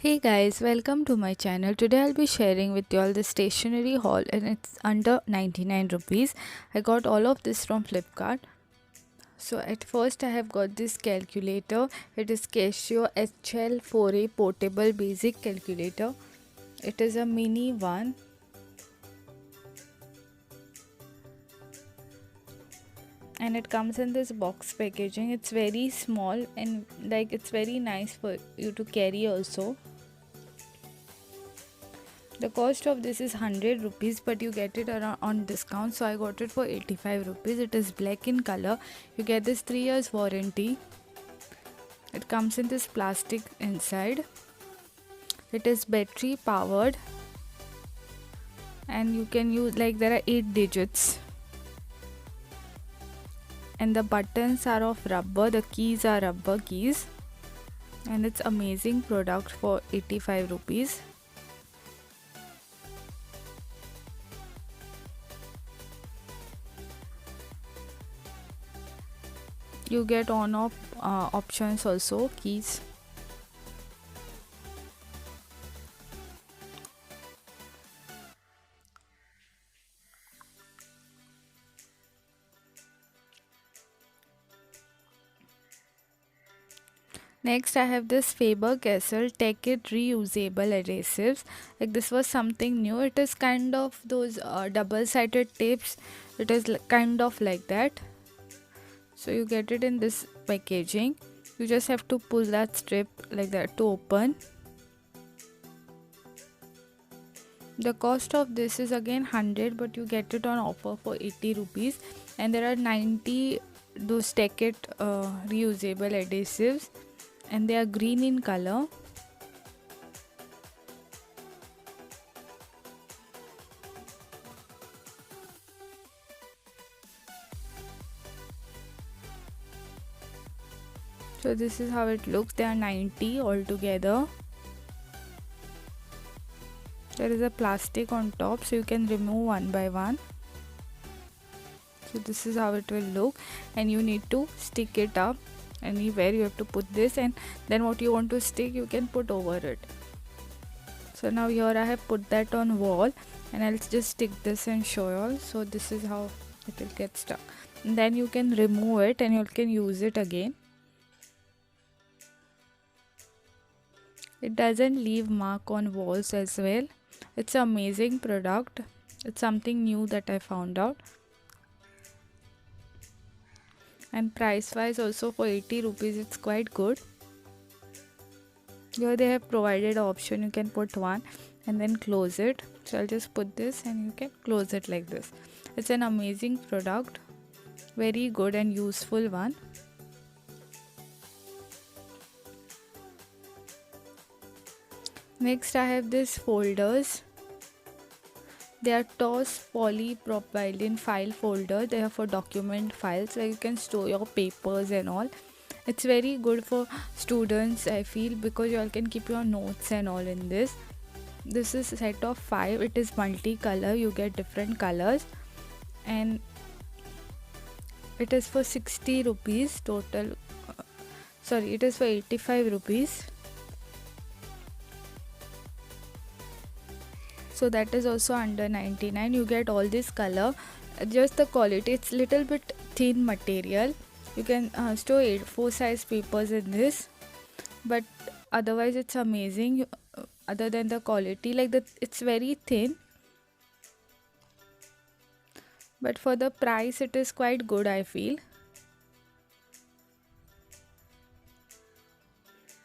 Hey guys, welcome to my channel. Today I'll be sharing with you all the stationery haul and it's under 99 rupees. I got all of this from Flipkart. So at first I have got this calculator. It is Casio HL4A portable basic calculator. It is a mini one and it comes in this box packaging. It's very small and it's very nice for you to carry also. The cost of this is 100 rupees, but you get it around on discount, so I got it for 85 rupees. It is black in color. You get this 3 years warranty. It comes in this plastic inside. It is battery powered and you can use there are 8 digits and the buttons are of rubber. The keys are rubber keys and it's amazing product for 85 rupees. You get on off options also, keys. Next I have this Faber-Castell Take It reusable adhesives. This was something new. It is kind of those double-sided tapes. It is kind of like that. So you get it in this packaging. You just have to pull that strip like that to open. The cost of this is again 100, but you get it on offer for 80 rupees. And there are 90 those Take It reusable adhesives and they are green in color. So this is how it looks. There are 90 altogether. There is a plastic on top, so you can remove one by one. So this is how it will look, and you need to stick it up anywhere. You have to put this, and then what you want to stick you can put over it. So now here I have put that on wall, and I'll just stick this and show you all. So this is how it will get stuck, and then you can remove it and you can use it again. It doesn't leave mark on walls as well. It's an amazing product. It's something new that I found out. And price wise also for 80 rupees it's quite good. Here they have provided an option you can put one and then close it. So I'll just put this and you can close it like this. It's an amazing product. Very good and useful one. Next I have these folders. They are TOS polypropylene file folder. They are for document files where you can store your papers and all. It's very good for students I feel, because you all can keep your notes and all in this. This is a set of 5. It is multicolor. You get different colors and it is for 60 rupees total. Sorry, it is for 85 rupees. So that is also under 99. You get all this color. Just the quality, it's little bit thin material. You can store 4 size papers in this, but otherwise it's amazing. Other than the quality, it's very thin, but for the price it is quite good I feel.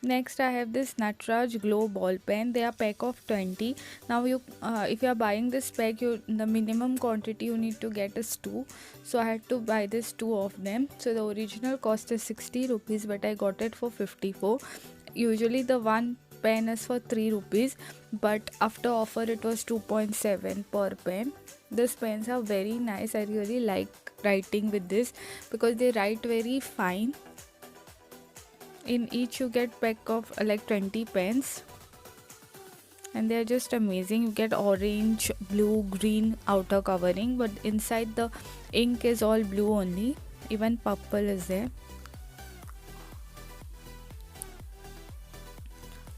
Next I have this Nataraj Glow ball pen. They are pack of 20. Now you if you are buying this pack, the minimum quantity you need to get is 2. So I had to buy this 2 of them. So the original cost is 60 rupees, but I got it for 54. Usually the one pen is for 3 rupees, but after offer it was 2.7 per pen. These pens are very nice. I really like writing with this because they write very fine. In each you get pack of 20 pens and they are just amazing. You get orange, blue, green outer covering, but inside the ink is all blue only. Even purple is there.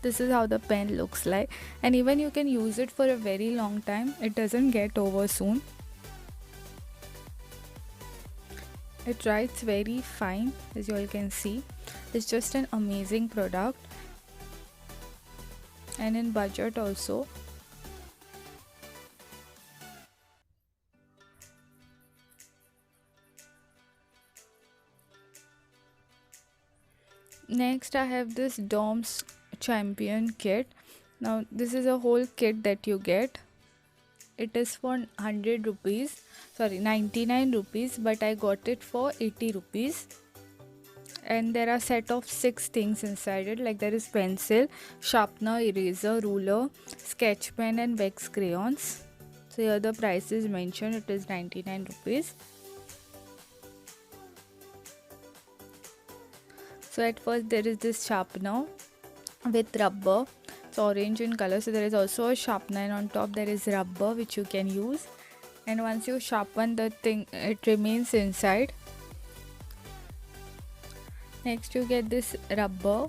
This is how the pen looks like, and even you can use it for a very long time. It doesn't get over soon. It writes very fine, as you all can see. It's just an amazing product, and in budget also. Next I have this DOMS Champion kit. Now this is a whole kit that you get. It is for 100 rupees, sorry 99 rupees, but I got it for 80 rupees. And there are set of 6 things inside it, like there is pencil, sharpener, eraser, ruler, sketch pen and wax crayons. So here the price is mentioned, it is 99 rupees. So at first there is this sharpener with rubber. It's orange in color, so there is also a sharpener, and on top there is rubber which you can use. And once you sharpen the thing, it remains inside. Next you get this rubber.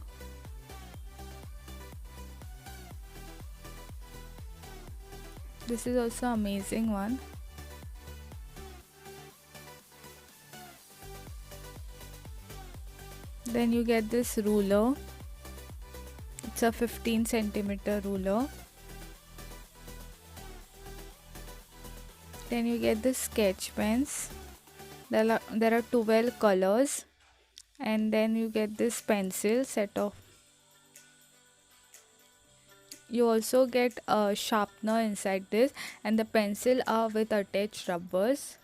This is also amazing one. Then you get this ruler. It's a 15 centimeter ruler. Then you get the sketch pens. There are 12 colors. And then you get this pencil set of. You also get a sharpener inside this, and the pencil are with attached rubbers.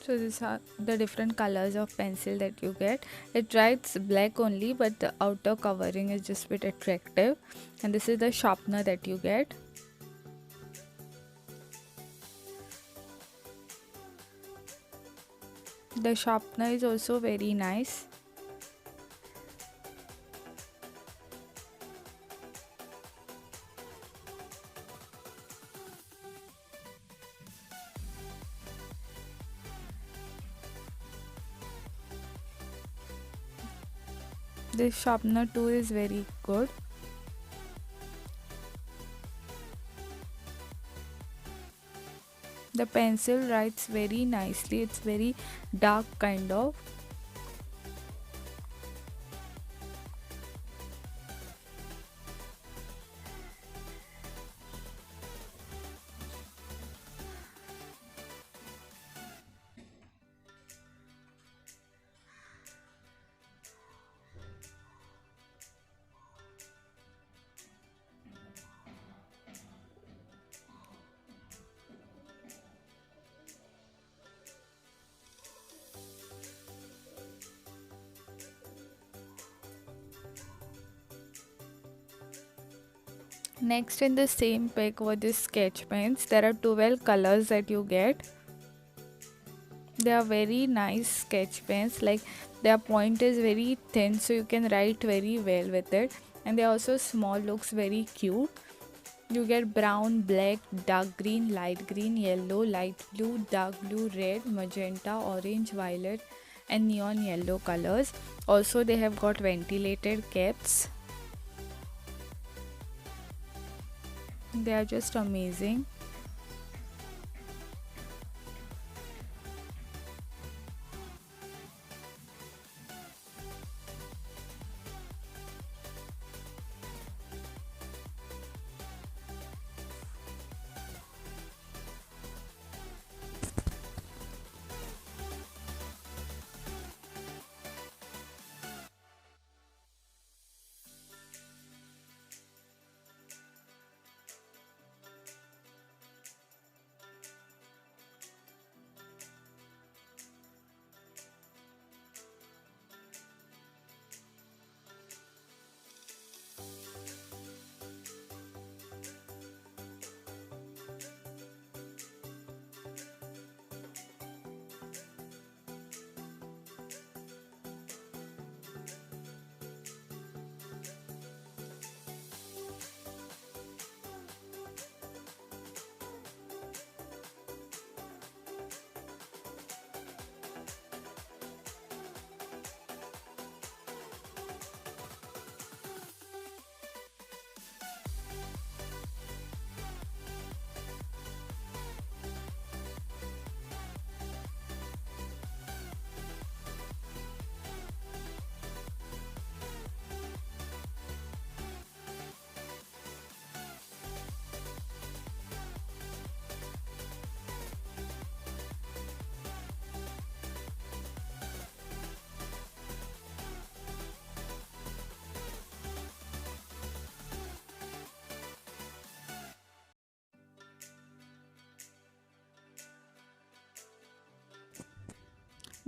So these are the different colors of pencil that you get. It writes black only, but the outer covering is just a bit attractive. And this is the sharpener that you get. The sharpener is also very nice. This sharpener too is very good. The pencil writes very nicely. It's very dark kind of. Next in the same pack were the sketch pens. There are 12 colors that you get. They are very nice sketch pens, like their point is very thin, so you can write very well with it. And they are also small, looks very cute. You get brown, black, dark green, light green, yellow, light blue, dark blue, red, magenta, orange, violet and neon yellow colors. Also they have got ventilated caps. They are just amazing.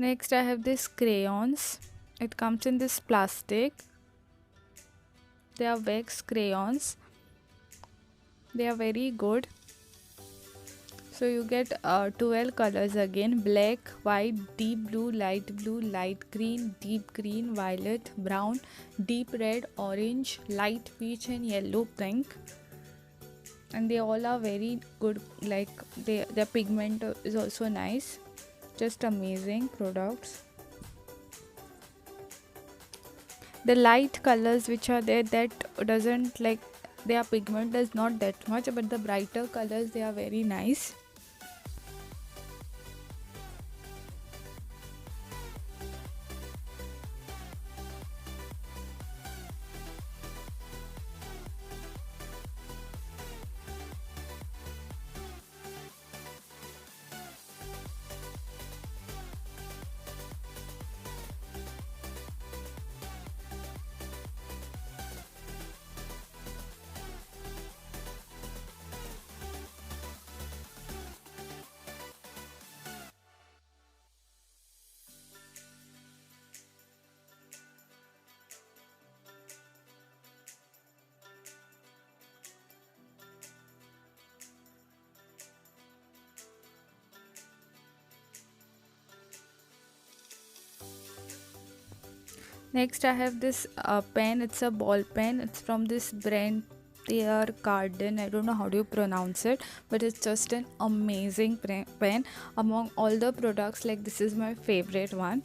Next I have this crayons. It comes in this plastic. They are wax crayons. They are very good. So you get 12 colors again: black, white, deep blue, light green, deep green, violet, brown, deep red, orange, light peach and yellow, pink. And they all are very good, like their pigment is also nice. Just amazing products. The light colors which are there, that doesn't, like, their pigment is not that much, but the brighter colors, they are very nice. Next I have this pen. It's a ball pen. It's from this brand Pierre Cardin. I don't know how do you pronounce it, but it's just an amazing pen. Among all the products, like, this is my favorite one.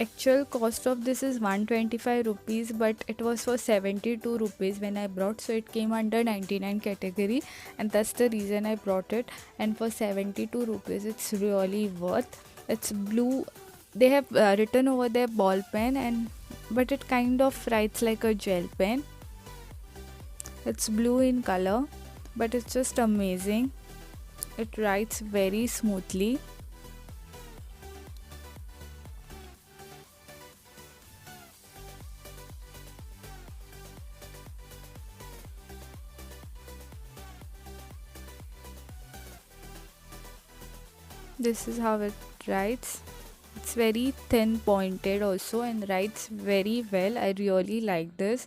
Actual cost of this is 125 rupees, but it was for 72 rupees when I brought, so it came under 99 category, and that's the reason I brought it. And for 72 rupees, it's really worth. It's blue. They have written over their ball pen, and but it kind of writes like a gel pen. It's blue in color, but it's just amazing. It writes very smoothly. This is how it writes. It's very thin pointed also and writes very well. I really like this.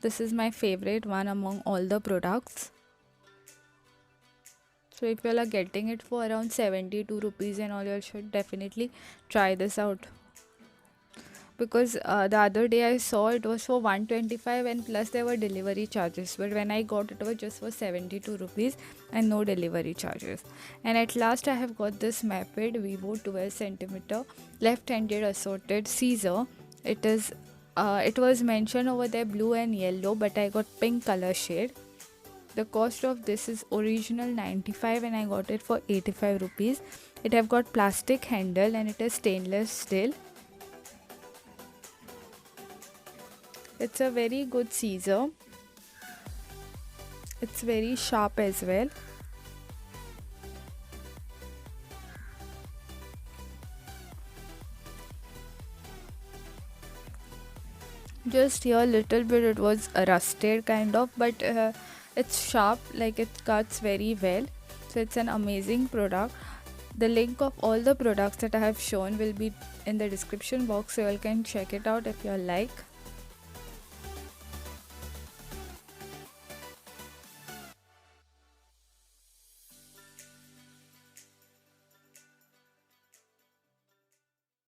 This is my favorite one among all the products. So if you all are getting it for around 72 rupees and all, you should definitely try this out. Because the other day I saw it was for 125 and plus there were delivery charges, but when I got it was just for 72 rupees and no delivery charges. And at last I have got this Maped Vivo 12cm left-handed assorted scissor. It was mentioned over there blue and yellow, but I got pink color shade. The cost of this is original 95 and I got it for 85 rupees. It have got plastic handle and it is stainless steel. It's a very good scissor. It's very sharp as well. Just here a little bit it was rusted kind of, but it's sharp, like it cuts very well. So it's an amazing product. The link of all the products that I have shown will be in the description box, so you all can check it out if you all like.